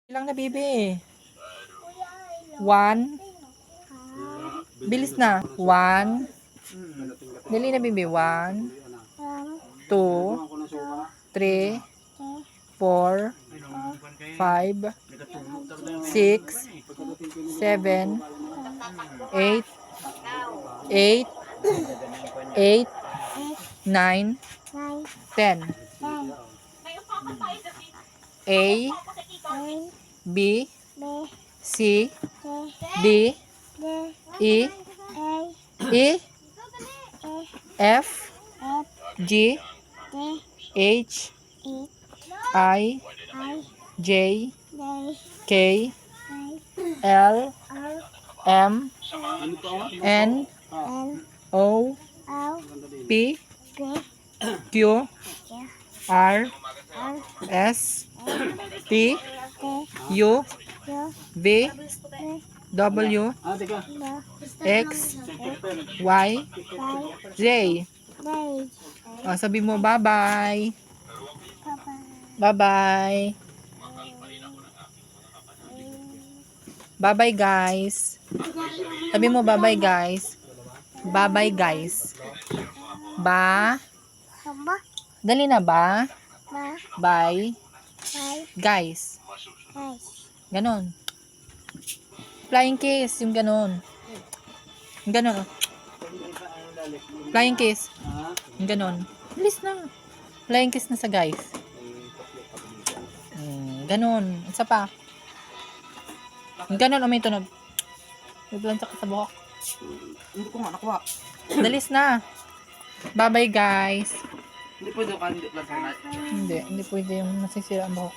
Ilang na, bibi? One. Bilis na. One. Dali na, bibi. One. Two. Three. Four. Five. Six. Seven. Eight. Eight. Eight. Nine. 10. A, B, C, D, E, F, G, H, I, J, K, L, M, N, O, P, Q, R, S, T, U, V, W, X, Y, Z. O, sabi mo bye-bye. Bye-bye. Bye-bye, guys. Sabi mo bye-bye, guys. Bye-bye, guys. Dali na ba? Bye. Guys. Ganon. Flying kiss. Yung ganon. Yung ganon. Flying kiss. Yung ganon. Bilis na. Flying kiss na sa guys. Ganon. Isa pa. Yung ganon. O may tunog. May plancha ka sa buhok. Hindi ko nga nakuha. Dalis na. Bye-bye, guys. Hindi pwede ka, hindi plancha na. Hindi pwede yung nasisira ang buhok.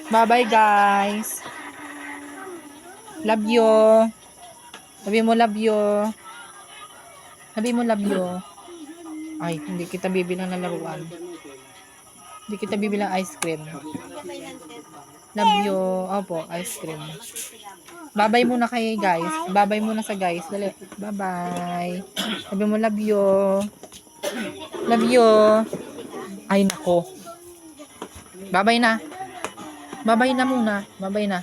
Bye-bye, guys. Love you. Sabi mo love you. Sabi mo love you. Ay, hindi kita bibilang ng laruan. Hindi kita bibilang ice cream. Love you. Opo, ice cream. Bye-bye muna kayo, guys. Bye-bye muna sa guys. Dali. Bye-bye. Sabi mo love you. Love you. Ay, nako. Bye-bye na. Bye-bye na muna. Bye-bye na.